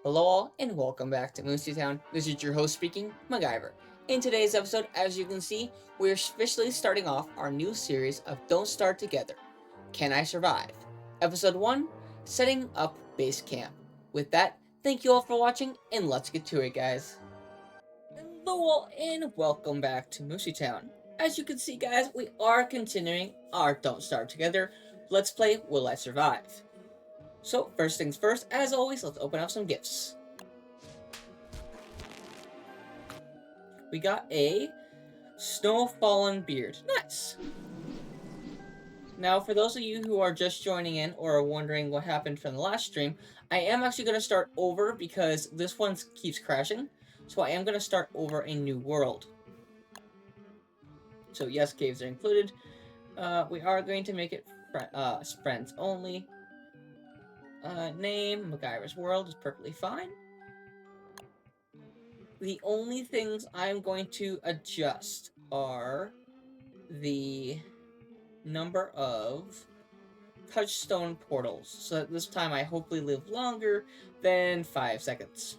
Hello all, and welcome back to Mooseytown. This is your host speaking, MacGyver. In today's episode, as you can see, we're officially starting off our new series of Don't Start Together. Can I Survive? Episode 1, Setting Up Base Camp. With that, thank you all for watching, and let's get to it, guys. Hello all, and welcome back to Mooseytown. As you can see, guys, we are continuing our Don't Start Together. Let's play Will I Survive? So, first things first, as always, let's open up some gifts. We got a Snowfallen Beard. Nice! Now, for those of you who are just joining in or are wondering what happened from the last stream, I am actually going to start over because this one keeps crashing. So I am going to start over a new world. So yes, caves are included. We are going to make it friends only. Name, MacGyver's World is perfectly fine. The only things I'm going to adjust are the number of touchstone portals, so that this time I hopefully live longer than 5 seconds.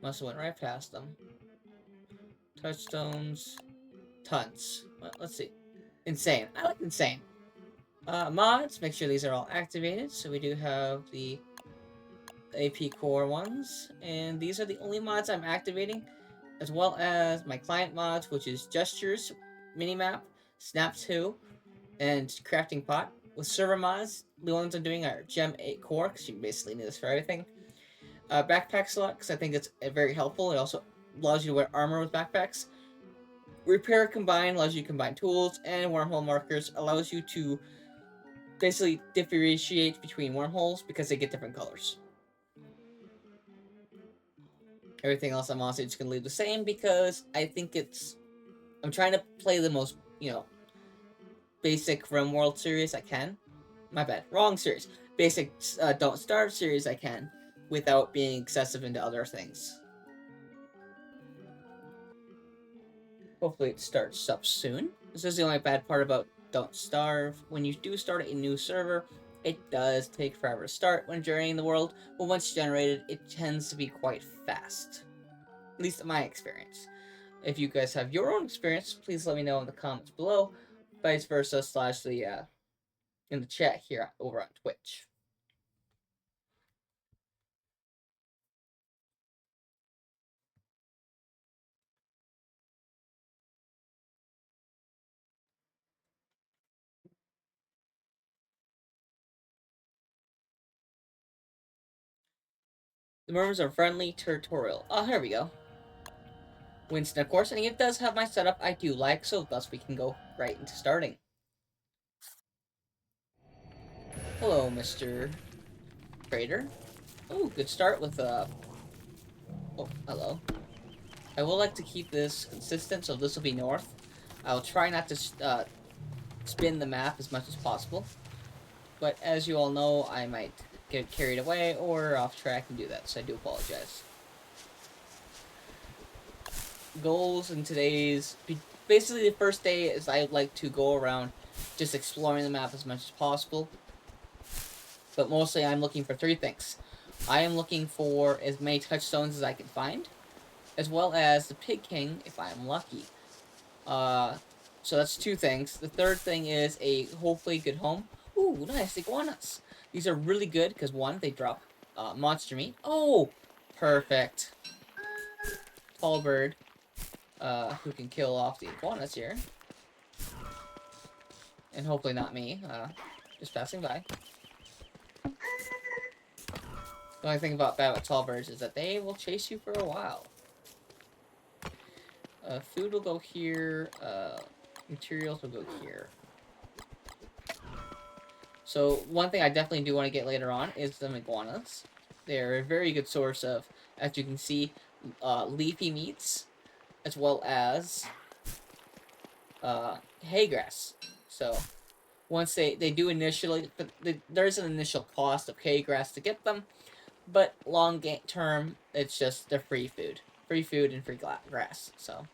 Must have went right past them. Touchstones, tons. Well, let's see. Insane. I like insane. Mods, make sure these are all activated. So we do have the AP core ones, and these are the only mods I'm activating, as well as my client mods, which is gestures, minimap, snap 2, and crafting pot. With server mods, the ones I'm doing are gem 8 core, because you basically need this for everything. Backpack select, because I think it's very helpful. It also allows you to wear armor with backpacks. Repair combine allows you to combine tools, and wormhole markers allows you to basically differentiate between wormholes because they get different colors. Everything else I'm honestly just going to leave the same because I think I'm trying to play the most, basic RimWorld series I can. My bad, wrong series. Basic Don't Starve series I can without being excessive into other things. Hopefully it starts up soon. This is the only bad part about Don't Starve. When you do start a new server, it does take forever to start when journeying the world, but once generated, it tends to be quite fast. At least in my experience. If you guys have your own experience, please let me know in the comments below. Vice versa / in the chat here over on Twitch. The murmurs are friendly, territorial. Oh, here we go. Winston, of course, and it does have my setup I do like, so thus we can go right into starting. Hello, Mr. Trader. Oh, good start with, oh, hello. I would like to keep this consistent, so this will be north. I'll try not to, spin the map as much as possible. But as you all know, I might get carried away or off track and do that, so I do apologize. Goals in today's... Basically, the first day is I'd like to go around just exploring the map as much as possible. But mostly I'm looking for 3 things. I am looking for as many touchstones as I can find, as well as the Pig King if I'm lucky. So that's 2 things. The third thing is a hopefully good home. Ooh, nice iguanas. These are really good because 1, they drop monster meat. Oh, perfect. Tall bird, who can kill off the iguanas here. And hopefully not me, just passing by. The only thing about bad with tall birds is that they will chase you for a while. Food will go here, materials will go here. So one thing I definitely do want to get later on is the iguanas. They're a very good source of, as you can see, leafy meats, as well as hay grass. So once they do initially, there's an initial cost of hay grass to get them, but long term, it's just the free food and free grass. So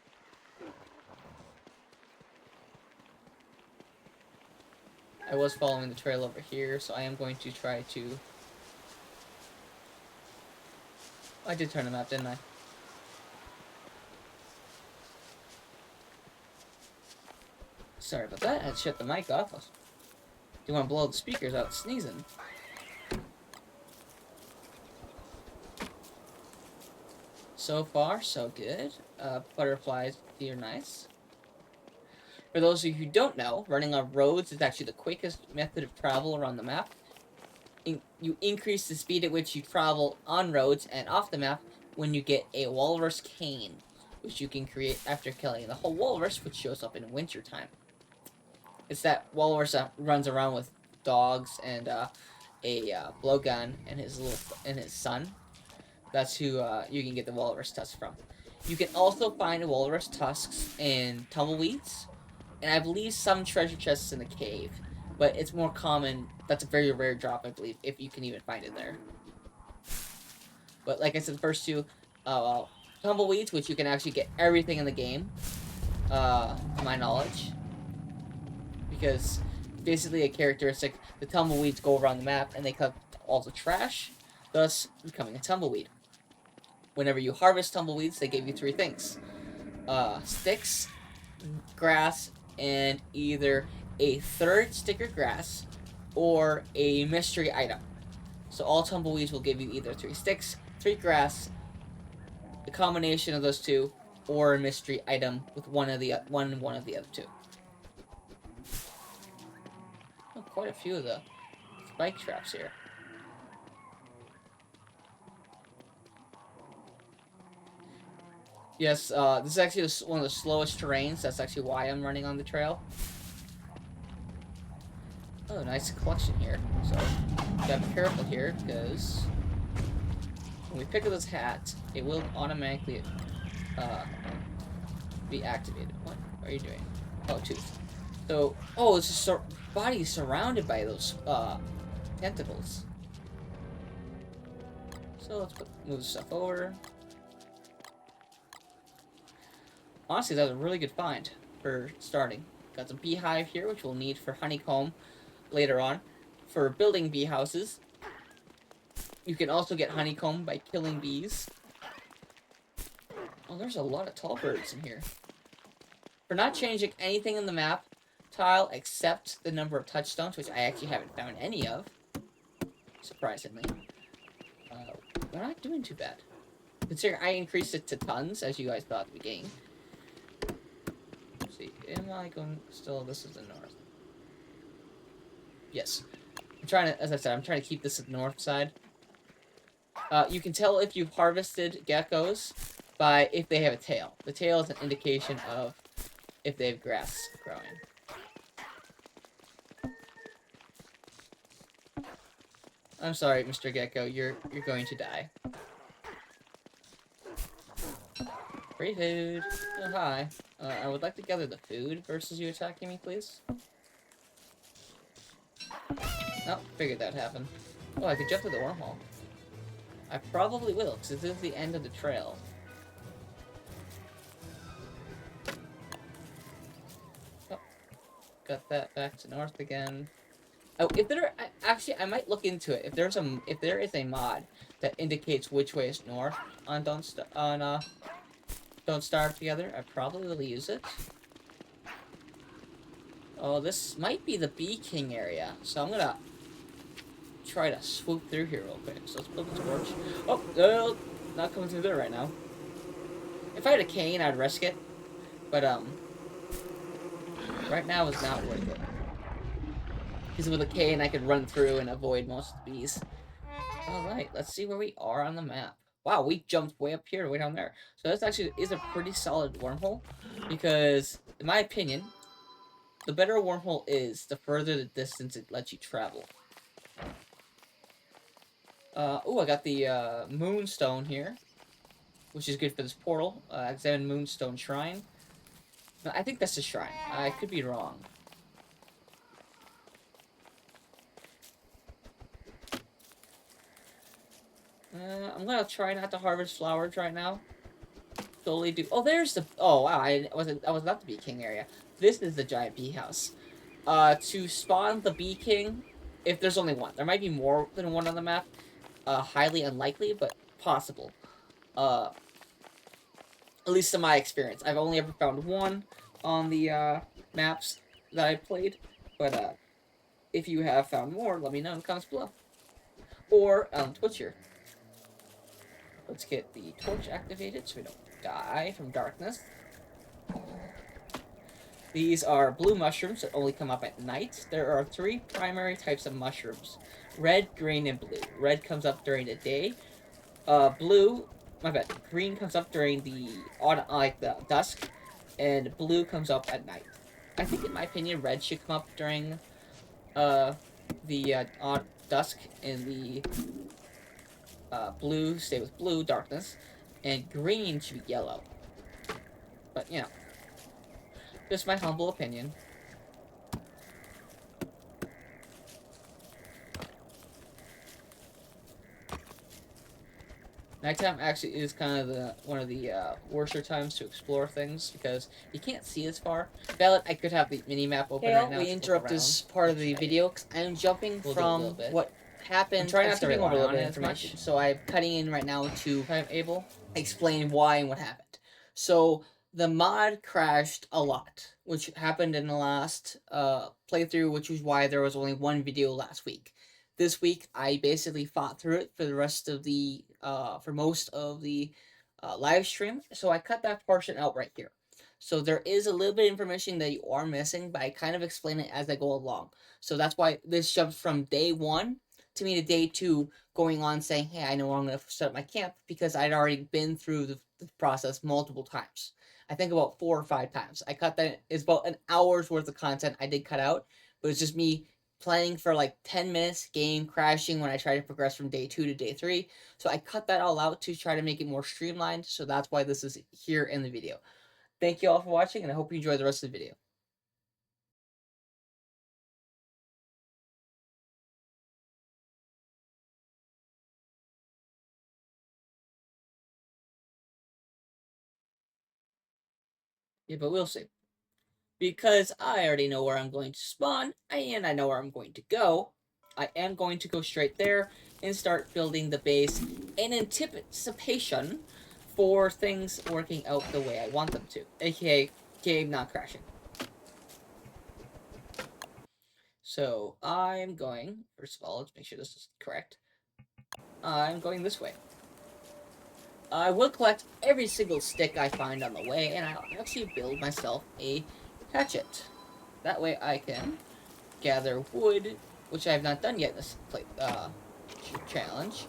I was following the trail over here, so I am going to try to... I did turn the map, didn't I? Sorry about that. I had to shut the mic off. Do you want to blow the speakers out sneezing? So far, so good. Butterflies here, nice. For those of you who don't know, running on roads is actually the quickest method of travel around the map. You increase the speed at which you travel on roads and off the map when you get a walrus cane, which you can create after killing the whole walrus, which shows up in wintertime. It's that walrus that runs around with dogs and a blowgun and his son. That's who you can get the walrus tusks from. You can also find walrus tusks in tumbleweeds, and I believe some treasure chests in the cave. But it's more common. That's a very rare drop, I believe, if you can even find it there. But like I said, the first two, tumbleweeds, which you can actually get everything in the game, to my knowledge, because basically a characteristic, the tumbleweeds go around the map and they collect all the trash, thus becoming a tumbleweed. Whenever you harvest tumbleweeds, they give you 3 things. Sticks, grass, and either a 3rd stick or grass, or a mystery item. So all tumbleweeds will give you either 3 sticks, 3 grass, the combination of those 2, or a mystery item with one of the other 2. Oh, quite a few of the spike traps here. Yes, this is actually one of the slowest terrains. That's actually why I'm running on the trail. Oh, nice collection here. So, gotta be careful here, because when we pick up this hat, it will automatically be activated. What are you doing? Oh, tooth. So, oh, it's just body surrounded by those tentacles. So let's move this stuff over. Honestly, that was a really good find for starting. Got some beehive here, which we'll need for honeycomb later on. For building bee houses, you can also get honeycomb by killing bees. Oh, there's a lot of tall birds in here. For not changing anything in the map tile except the number of touchstones, which I actually haven't found any of, surprisingly. We're not doing too bad. Considering I increased it to tons, as you guys thought at the beginning. Let's see, am I going still? This is the north. Yes. I'm trying to, as I said, I'm trying to keep this at the north side. You can tell if you've harvested geckos by if they have a tail. The tail is an indication of if they have grass growing. I'm sorry, Mr. Gecko, you're going to die. Free food. Oh, hi. I would like to gather the food versus you attacking me, please. Oh, figured that'd happen. Oh, I could jump to the wormhole. I probably will, because this is the end of the trail. Oh, got that back to north again. Oh, if there actually, I might look into it. If there is a mod that indicates which way is north on Don't Starve Together, I probably will use it. Oh, this might be the Bee King area, so I'm gonna try to swoop through here real quick. So let's build the torch. Oh, not coming through there right now. If I had a cane, I'd risk it, but right now is not worth it. Because with a cane, I could run through and avoid most of the bees. Alright, let's see where we are on the map. Wow, we jumped way up here to way down there. So this actually is a pretty solid wormhole. Because, in my opinion, the better a wormhole is, the further the distance it lets you travel. Oh, I got the moonstone here. Which is good for this portal. Examine Moonstone Shrine. No, I think that's a shrine. I could be wrong. I'm gonna try not to harvest flowers right now. Oh, there's the... Oh, wow, I was not the Bee King area. This is the giant bee house. To spawn the Bee King, if there's only one. There might be more than one on the map. Highly unlikely, but possible. At least in my experience. I've only ever found one on the maps that I played. But if you have found more, let me know in the comments below. Or on Twitch here. Let's get the torch activated so we don't die from darkness. These are blue mushrooms that only come up at night. There are 3 primary types of mushrooms. Red, green, and blue. Red comes up during the day. Green comes up during the the dusk, and blue comes up at night. I think, in my opinion, red should come up during the dusk, and the blue stay with blue darkness, and green should be yellow. But you know, just my humble opinion. Nighttime actually is kind of one of the worser times to explore things because you can't see as far. Valid, I could have the mini map open right now. We interrupt this part of the video because I'm jumping from what happened. I'm trying not to skipping over a little bit of information, so I'm cutting in right now to explain why and what happened. So the mod crashed a lot, which happened in the last playthrough, which was why there was only one video last week. This week, I basically fought through it for the rest of the, for most of the live stream. So I cut that portion out right here. So there is a little bit of information that you are missing, but I kind of explain it as I go along. So that's why this jumps from day 1 to me to day 2, going on saying, hey, I know where I'm going to set up my camp, because I'd already been through the process multiple times. I think about 4 or 5 times. I cut that. It's about an hour's worth of content I did cut out, but it's just me playing for like 10 minutes, game crashing when I try to progress from day 2 to day 3. So I cut that all out to try to make it more streamlined. So that's why this is here in the video. Thank you all for watching, and I hope you enjoy the rest of the video. Yeah, but we'll see. Because I already know where I'm going to spawn, and I know where I'm going to go, I am going to go straight there and start building the base in anticipation for things working out the way I want them to, aka game not crashing. So I'm going, first of all, let's make sure this is correct. I'm going this way. I will collect every single stick I find on the way, and I'll actually build myself a hatchet. That way I can gather wood, which I have not done yet in this challenge,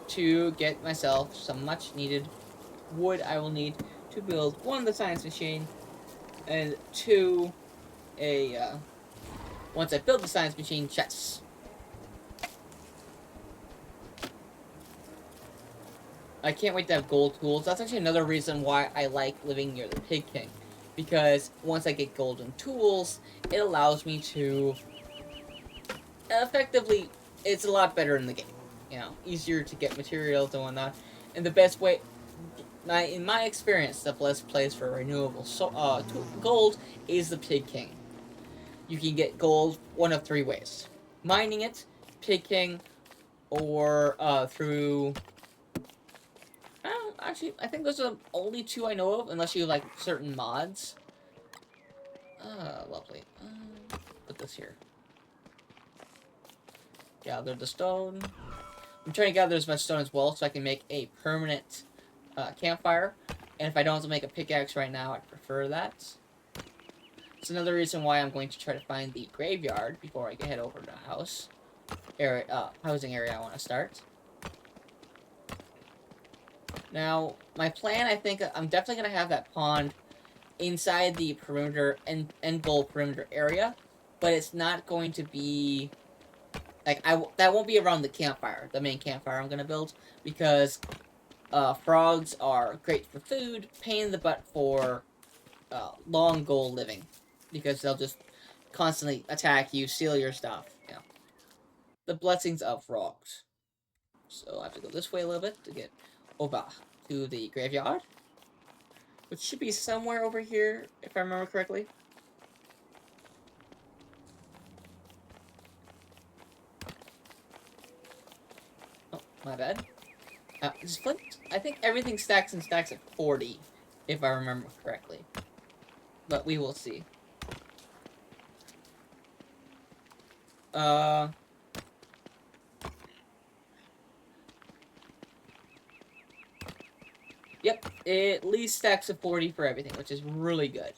to get myself some much needed wood I will need to build 1, the science machine, and 2, once I build the science machine, chests. I can't wait to have gold tools. That's actually another reason why I like living near the Pig King, because once I get golden tools, it allows me to effectively, it's a lot better in the game. You know, easier to get materials and whatnot. And the best way, in my experience, the best place for renewable gold is the Pig King. You can get gold 1 of 3 ways: mining it, Pig King, or through. Actually, I think those are the only 2 I know of, unless you like certain mods. Lovely. Put this here. Gather the stone. I'm trying to gather as much stone as well so I can make a permanent campfire. And if I don't have to make a pickaxe right now, I'd prefer that. It's another reason why I'm going to try to find the graveyard before I head over to the housing area I want to start. Now, my plan, I think, I'm definitely going to have that pond inside the perimeter, end goal perimeter area, but it's not going to be, like, that won't be around the campfire, the main campfire I'm going to build, because frogs are great for food, pain in the butt for long goal living, because they'll just constantly attack you, steal your stuff, you know. The blessings of frogs. So I have to go this way a little bit to get over to the graveyard, which should be somewhere over here, if I remember correctly. My bad. I think everything stacks and stacks at 40, if I remember correctly. But we will see. Yep, it at least stacks at 40 for everything, which is really good.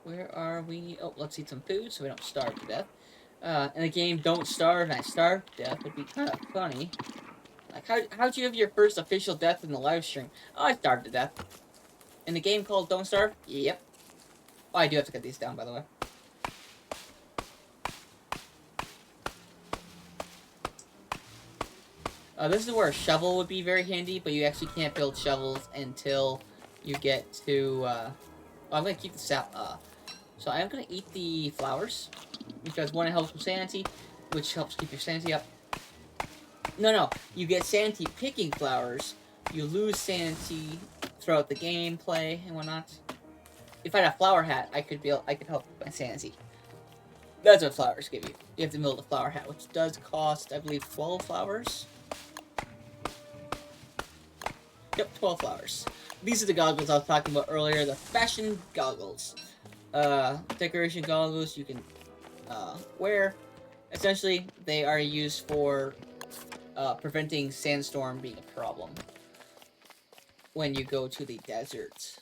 Where are we? Oh, let's eat some food so we don't starve to death. In the game, Don't Starve, and I starved to death would be kind of funny. Like, how'd you have your first official death in the live stream? Oh, I starved to death. In a game called Don't Starve? Yep. Oh, I do have to cut these down, by the way. This is where a shovel would be very handy, but you actually can't build shovels until you get to, well, I'm gonna keep the sap, so I'm gonna eat the flowers, because one, it helps with sanity, which helps keep your sanity up. No, you get sanity picking flowers, you lose sanity throughout the gameplay and whatnot. If I had a flower hat, I could help with my sanity. That's what flowers give you. You have to build a flower hat, which does cost, I believe, 12 flowers. Yep, 12 flowers. These are the goggles I was talking about earlier, the fashion goggles. Decoration goggles you can wear. Essentially, they are used for preventing sandstorm being a problem when you go to the desert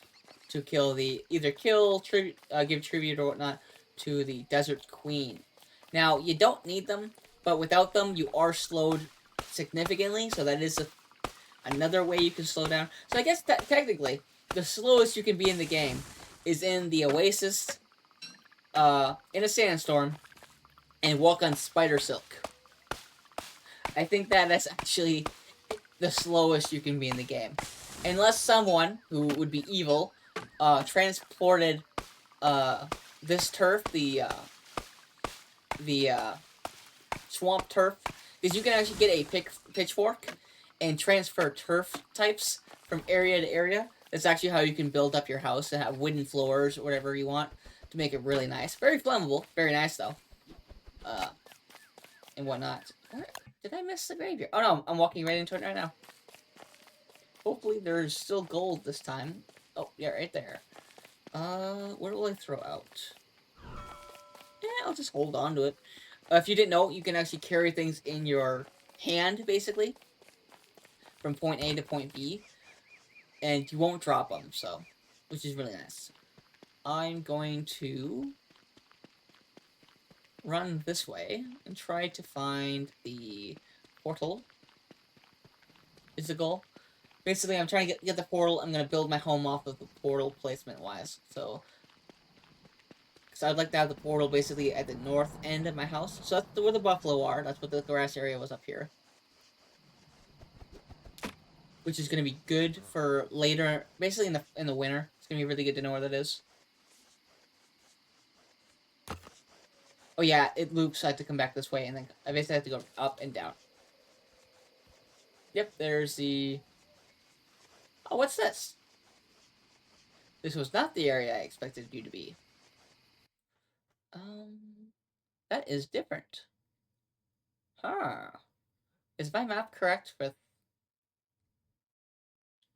to kill give tribute or whatnot to the desert queen. Now, you don't need them, but without them, you are slowed significantly, so that is another way you can slow down. So I guess technically, the slowest you can be in the game is in the oasis, in a sandstorm, and walk on spider silk. I think that is actually the slowest you can be in the game. Unless someone, who would be evil, transported, this turf, the swamp turf, because you can actually get a pitchfork and transfer turf types from area to area. That's actually how you can build up your house and have wooden floors or whatever you want to make it really nice. Very flammable. Very nice, though. And whatnot. Did I miss the graveyard? Oh, no. I'm walking right into it right now. Hopefully there's still gold this time. Oh, yeah, right there. What will I throw out? Yeah, I'll just hold on to it. If you didn't know, you can actually carry things in your hand, basically. From point A to point B. And you won't drop them, so. Which is really nice. I'm going to run this way and try to find the portal. Is the goal. Basically, I'm trying to get the portal. I'm going to build my home off of the portal placement-wise. So, because I'd like to have the portal basically at the north end of my house. So that's where the buffalo are. That's what the grass area was up here. Which is going to be good for later, basically in the winter. It's going to be really good to know where that is. Oh yeah, it loops. I have to come back this way, and then I basically have to go up and down. Yep, there's the... Oh, what's this? This was not the area I expected you to be. That is different. Huh. Is my map correct with...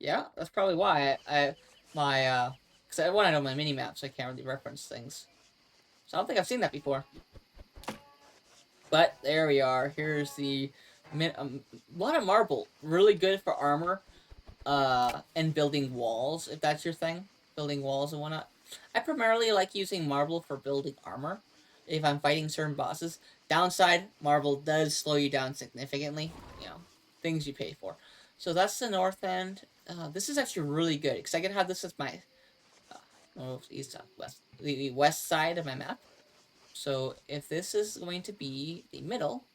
Yeah, that's probably why because I want to know my mini-map, so I can't really reference things. So I don't think I've seen that before. But, there we are. Here's the... a lot of marble. Really good for armor. And building walls, if that's your thing. Building walls and whatnot. I primarily like using marble for building armor. If I'm fighting certain bosses. Downside, marble does slow you down significantly. You know, things you pay for. So that's the north end. This is actually really good, because I can have this as my... east, south, west. The west side of my map. So if this is going to be the middle...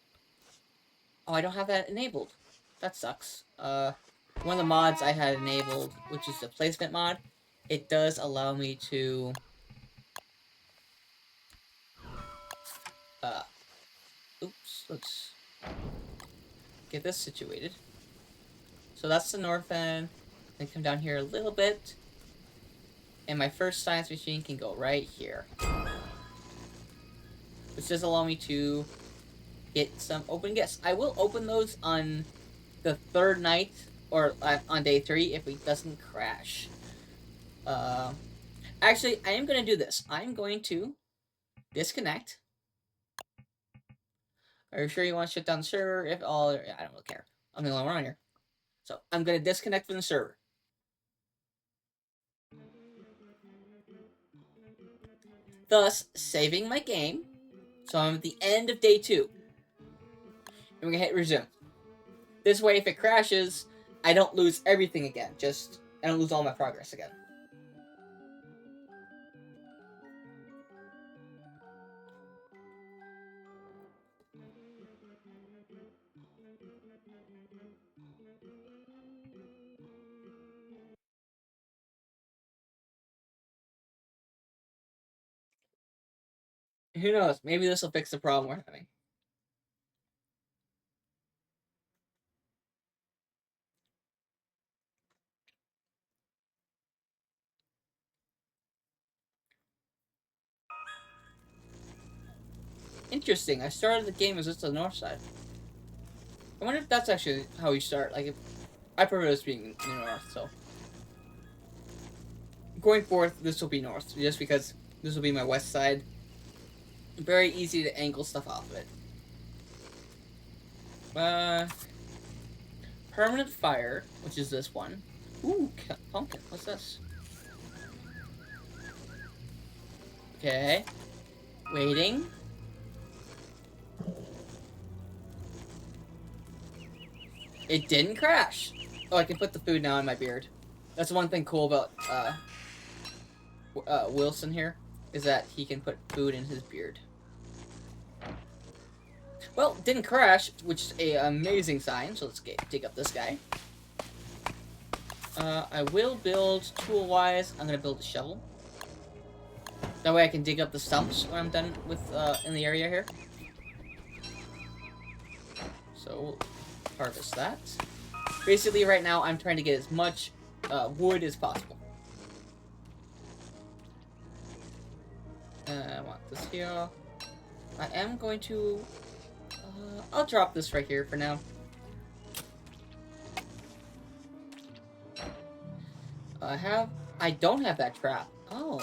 Oh, I don't have that enabled. That sucks. One of the mods I had enabled, which is the placement mod, it does allow me to... Oops, let's get this situated. So that's the north end. Then come down here a little bit. And my first science machine can go right here. Which does allow me to get some open gifts. I will open those on the third night, or on day 3 if it doesn't crash. Actually, I am going to do this. I'm going to disconnect. Are you sure you want to shut down the server? If all, I don't really care. I'm the only one on here. So I'm going to disconnect from the server. Thus, saving my game. So I'm at the end of day 2. And we're going to hit resume. This way, if it crashes, I don't lose everything again. I don't lose all my progress again. Who knows? Maybe this will fix the problem we're having. Interesting. I started the game as just the north side. I wonder if that's actually how you start. Like, if I prefer this being in the north, so going forth, this will be north, just because this will be my west side. Very easy to angle stuff off of it. Permanent fire, which is this one. Ooh, pumpkin. What's this? Okay. Waiting. It didn't crash. Oh, I can put the food now in my beard. That's one thing cool about Wilson here, is that he can put food in his beard. Well, didn't crash, which is an amazing sign. So let's dig up this guy. I will build tool-wise. I'm gonna build a shovel. That way I can dig up the stumps when I'm done with in the area here. So we'll harvest that. Basically, right now I'm trying to get as much wood as possible. I want this here. I am going to. I'll drop this right here for now. I don't have that trap. Oh.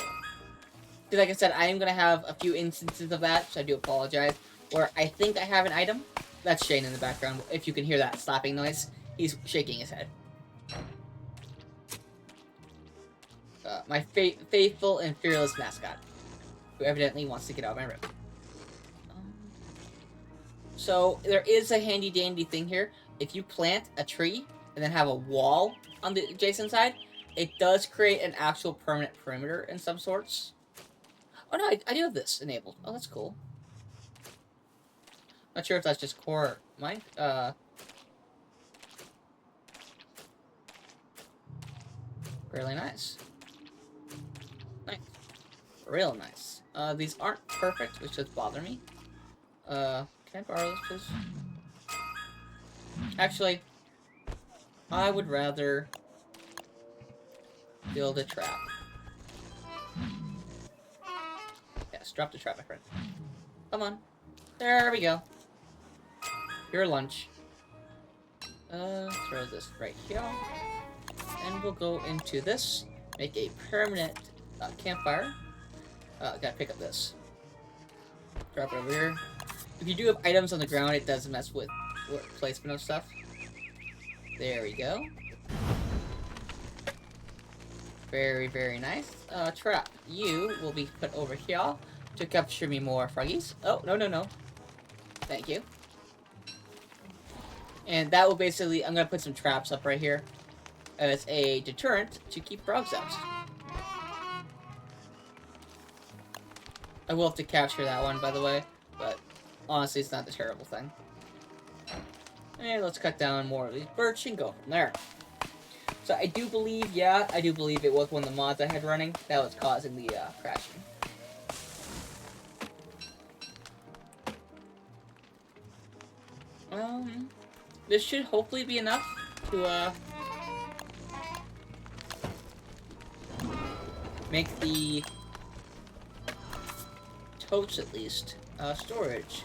Like I said, I am gonna have a few instances of that, so I do apologize. Where I think I have an item. That's Shane in the background. If you can hear that slapping noise, he's shaking his head. My faithful and fearless mascot, who evidently wants to get out of my room. So there is a handy dandy thing here. If you plant a tree and then have a wall on the adjacent side, it does create an actual permanent perimeter in some sorts. Oh no, I do have this enabled. Oh, that's cool. Not sure if that's just core mine. Really nice. Nice. Real nice. These aren't perfect, which does bother me. Can I borrow this, please? Actually, I would rather build a trap. Yes, drop the trap, my friend. Come on. There we go. Your lunch. Throw this right here. And we'll go into this. Make a permanent campfire. Gotta pick up this. Drop it over here. If you do have items on the ground, it does mess with placement of stuff. There we go. Very, very nice. Trap. You will be put over here to capture me more froggies. Oh, no, no, no. Thank you. And that will basically, I'm going to put some traps up right here as a deterrent to keep frogs out. I will have to capture that one, by the way, but honestly, it's not the terrible thing. And let's cut down more of these birch and go from there. So I do believe, yeah, I do believe it was one of the mods I had running that was causing the crashing. This should hopefully be enough to, make the totes at least storage.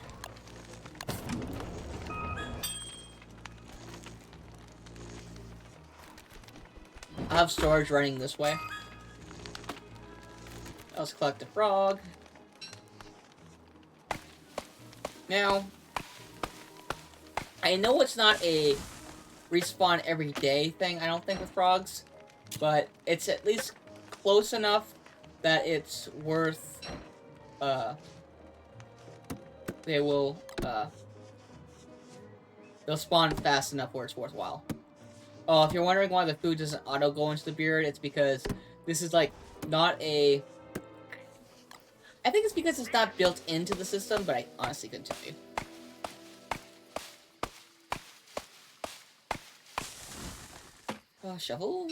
I have storage running this way. Let's collect a frog. Now, I know it's not a respawn every day thing, I don't think, with frogs, but it's at least close enough that it's worth, they'll spawn fast enough where it's worthwhile. Oh, if you're wondering why the food doesn't auto go into the beard, it's because this is, like, not a... I think it's because it's not built into the system, but I honestly couldn't tell you. Shovel.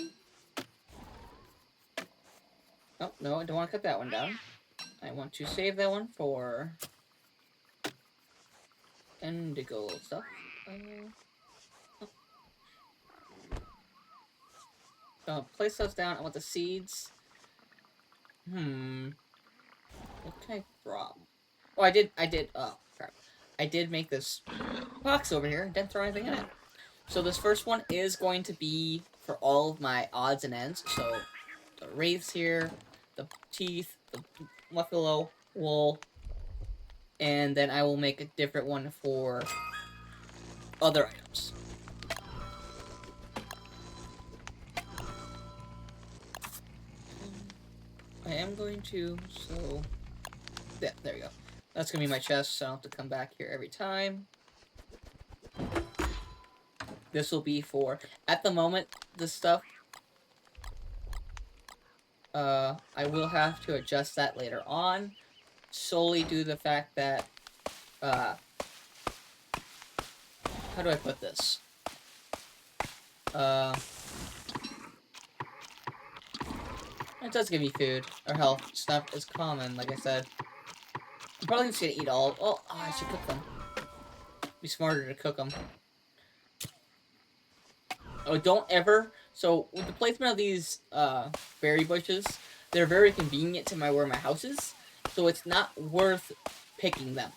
Oh, no, I don't want to cut that one down. I want to save that one for indigo stuff. Place those down. I want the seeds. What can I drop? Oh, I did, oh, crap. I did make this box over here. Didn't throw anything in it. So this first one is going to be for all of my odds and ends. So the wraiths here, the teeth, the buffalo wool, and then I will make a different one for other items. I am going to, so, yeah, there we go. That's going to be my chest, so I don't have to come back here every time. This will be for, at the moment, this stuff, I will have to adjust that later on, solely due to the fact that, how do I put this? It does give you food, or health. It's not as common, like I said. I'm probably just gonna eat all. Oh, I should cook them. Be smarter to cook them. Oh, don't ever. So, with the placement of these berry bushes, they're very convenient to where my house is. So, it's not worth picking them.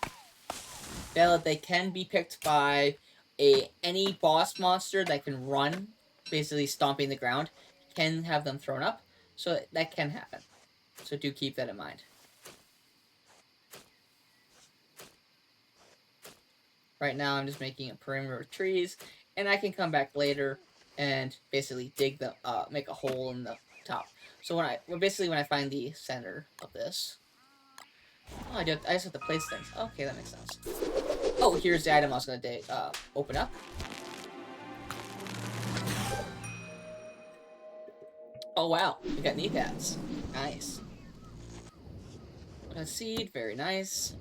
They can be picked by any boss monster that can run, basically stomping the ground, can have them thrown up. So that can happen. So do keep that in mind. Right now I'm just making a perimeter of trees, and I can come back later and basically dig the make a hole in the top. So when I find the center of this. Oh, I just have to place things. Okay, that makes sense. Oh, here's the item I was gonna open up. Oh wow, we got knee pads. Nice. A seed, very nice.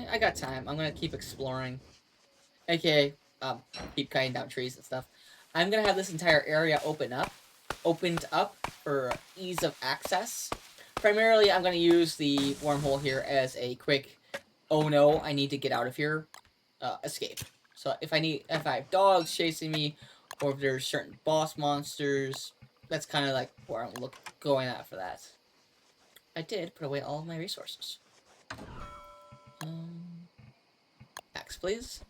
I got time. I'm gonna keep exploring. Okay, keep cutting down trees and stuff. I'm gonna have this entire area opened up for ease of access. Primarily, I'm gonna use the wormhole here as a quick, oh no, I need to get out of here, escape. So if I have dogs chasing me, or if there's certain boss monsters, that's kind of like where I'm going at for that. I did put away all of my resources. Axe, please.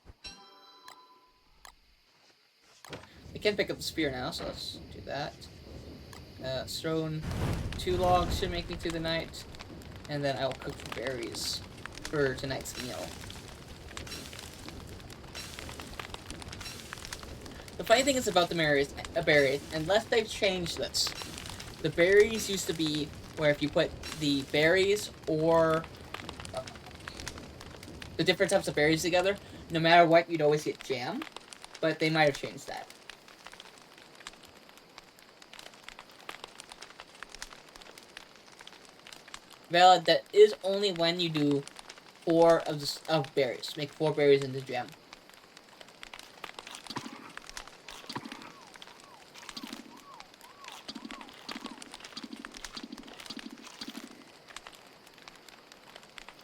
I can pick up the spear now, so let's do that. Thrown 2 logs should make me through the night, and then I will cook the berries for tonight's meal. The funny thing is about the berries, unless they've changed this, the berries used to be where if you put the berries or the different types of berries together, no matter what, you'd always get jam, but they might have changed that. Valid, that is only when you do 4 of berries. Make 4 berries into jam.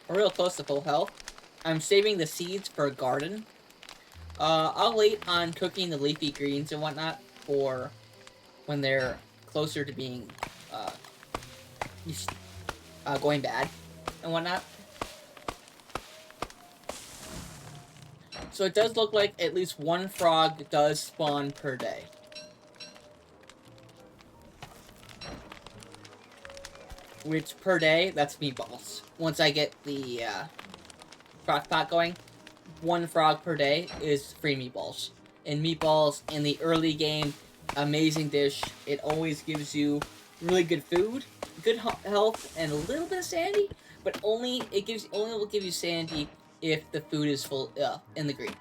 We're real close to full health. I'm saving the seeds for a garden. I'll wait on cooking the leafy greens and whatnot for when they're closer to being going bad and whatnot. So it does look like at least one frog does spawn per day. Which per day, that's meatballs. Once I get the crock pot going, one frog per day is free meatballs. And meatballs in the early game, amazing dish. It always gives you really good food, good health, and a little bit of sanity. But only will give you sanity if the food is full in the green.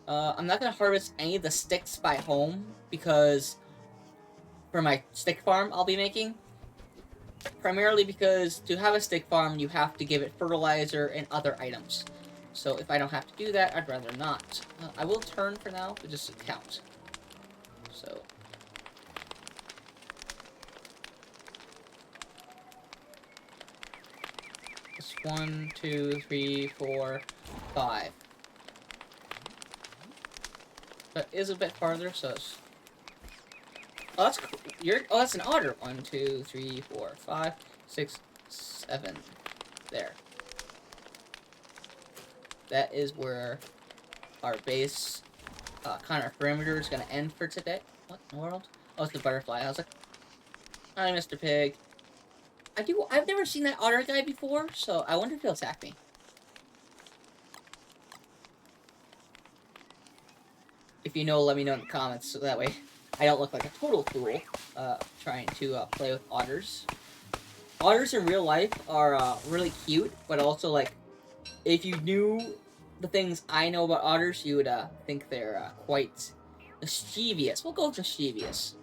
I'm not gonna harvest any of the sticks by home because for my stick farm I'll be making. Primarily because to have a stick farm, you have to give it fertilizer and other items. So if I don't have to do that, I'd rather not. I will turn for now, but just to count. So. It's 1, 2, 3, 4, 5. But it is a bit farther, so it's... Oh, that's cool. That's an otter. 1, 2, 3, 4, 5, 6, 7. There. That is where our base kind of perimeter is going to end for today. What in the world? Oh, it's the butterfly. I was like, hi, Mr. Pig. I've never seen that otter guy before, so I wonder if he'll attack me. If you know, let me know in the comments, so that way I don't look like a total fool trying to play with otters. Otters in real life are really cute, but also, like, if you knew the things I know about otters, you would think they're quite mischievous. We'll go with mischievous.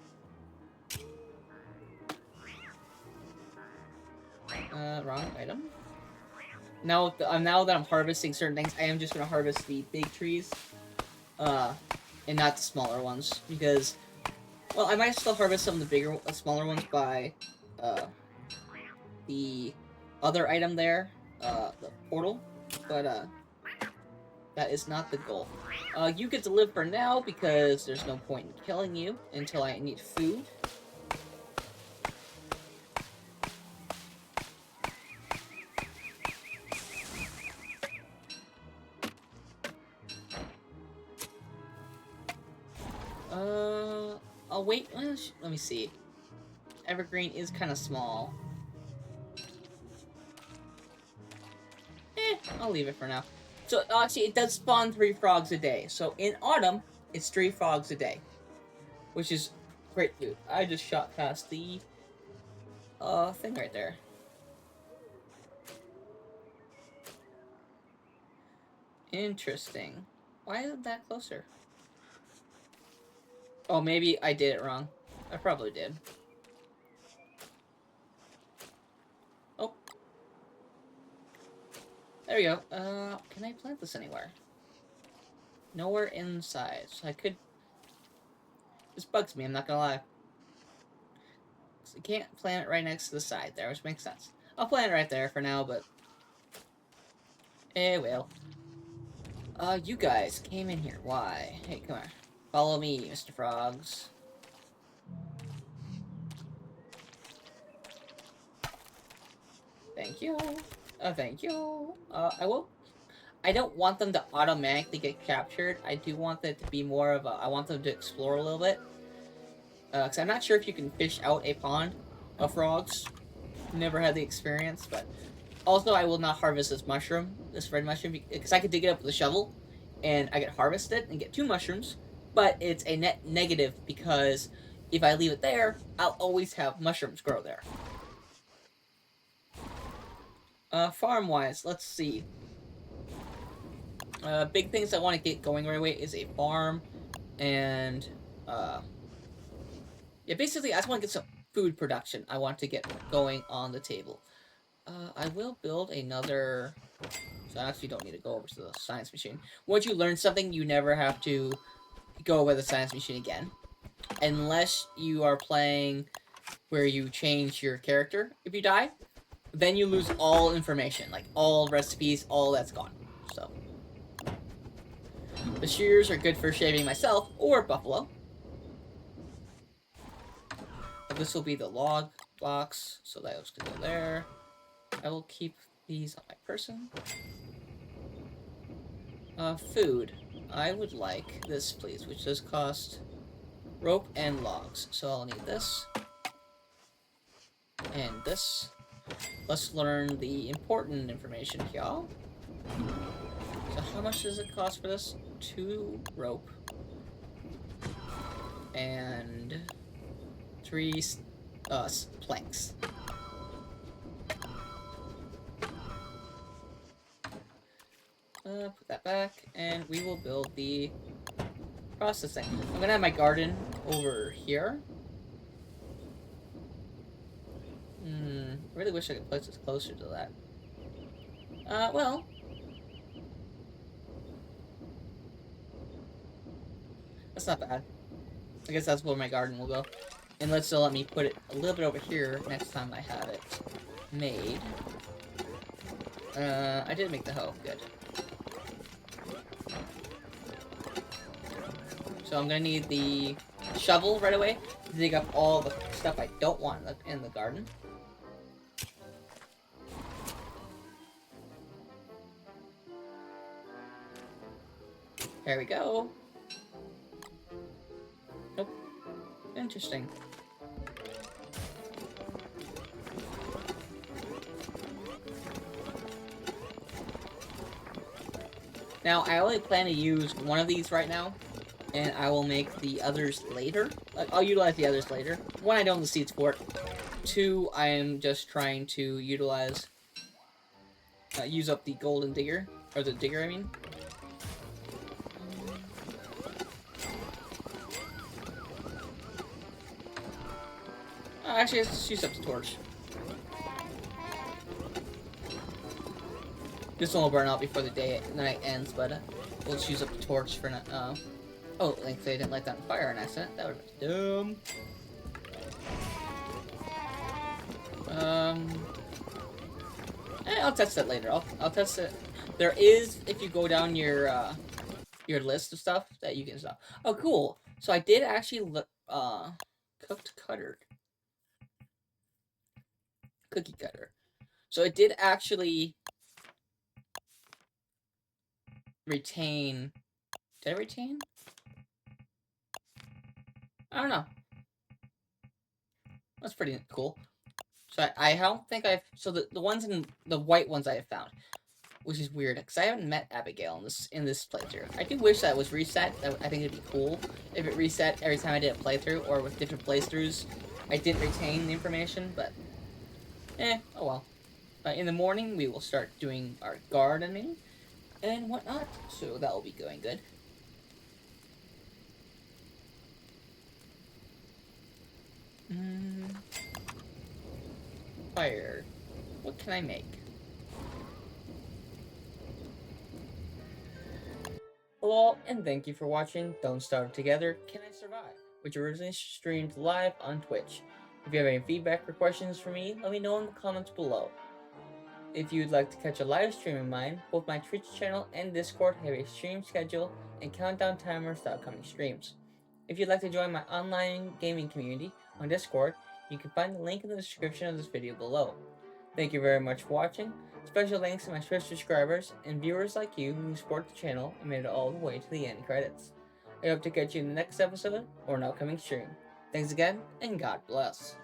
Wrong item. Now that I'm harvesting certain things, I am just gonna harvest the big trees, and not the smaller ones, because, well, I might still harvest some of the smaller ones by, the other item there, the portal, but, that is not the goal. You get to live for now, because there's no point in killing you until I need food. I'll wait. Let me see. Evergreen is kind of small. I'll leave it for now. So, actually, it does spawn 3 frogs a day. So, in autumn, it's 3 frogs a day. Which is great food. I just shot past the, thing right there. Interesting. Why isn't that closer? Oh, maybe I did it wrong. I probably did. Oh. There we go. Can I plant this anywhere? Nowhere inside. So I could... This bugs me, I'm not gonna lie. So I can't plant it right next to the side there, which makes sense. I'll plant it right there for now, but... well. You guys came in here. Why? Hey, come on. Follow me, Mr. Frogs. Thank you. Thank you. I don't want them to automatically get captured. I do want it to be more of a... I want them to explore a little bit. Because I'm not sure if you can fish out a pond of frogs. Never had the experience, but... Also, I will not harvest this red mushroom, because I could dig it up with a shovel, and I could harvest it and get 2 mushrooms, but it's a net negative, because if I leave it there, I'll always have mushrooms grow there. Farm-wise, let's see. Big things I want to get going right away is a farm, and, yeah, basically, I just want to get some food production. I want to get going on the table. I will build another... So I actually don't need to go over to the science machine. Once you learn something, you never have to go over the science machine again. Unless you are playing where you change your character if you die. Then you lose all information. Like, all recipes, all that's gone. So. The shears are good for shaving myself or Buffalo. this will be the log box, so that was gonna go there. I will keep these on my person. Food. I would like this, please, which does cost rope and logs. So I'll need this. And this. Let's learn the important information, y'all. So how much does it cost for this? 2 rope. And 3 planks. Put that back, and we will build the processing. I'm gonna have my garden over here. I really wish I could place this closer to that. Well. That's not bad. I guess that's where my garden will go. And let's still let me put it a little bit over here next time I have it made. I did make the hoe. Good. So I'm gonna need the shovel right away to dig up all the stuff I don't want in the garden. There we go. Nope. Interesting. Now, I only plan to use one of these right now, and I will make the others later. Like, I'll utilize the others later. One, I don't have the seeds for it. 2, I am just trying to utilize, use up the golden digger, or the digger, I mean. Actually, let's use up the torch. This one will burn out before the night ends, but we'll just use up the torch for now. Oh, thankfully I didn't light that on fire on accident. That would have been dumb. I'll test that later. I'll test it. There is, if you go down your list of stuff that you can stop. Oh, cool. So I did actually cooked cutter. Cookie cutter. So it did actually retain. Did I retain? I don't know. That's pretty cool. So I don't think I've... So the ones in... The white ones I have found. Which is weird, because I haven't met Abigail in this playthrough. I do wish that was reset. I think it'd be cool if it reset every time I did a playthrough, or with different playthroughs. I didn't retain the information, but... oh well. In the morning, we will start doing our gardening and whatnot, so that will be going good. Fire. What can I make? Hello, and thank you for watching Don't Starve Together, Can I Survive? Which originally streamed live on Twitch. If you have any feedback or questions for me, let me know in the comments below. If you'd like to catch a live stream of mine, both my Twitch channel and Discord have a stream schedule and countdown timers to upcoming streams. If you'd like to join my online gaming community on Discord, you can find the link in the description of this video below. Thank you very much for watching. Special thanks to my Twitch subscribers and viewers like you who support the channel and made it all the way to the end credits. I hope to catch you in the next episode or an upcoming stream. Thanks again, and God bless.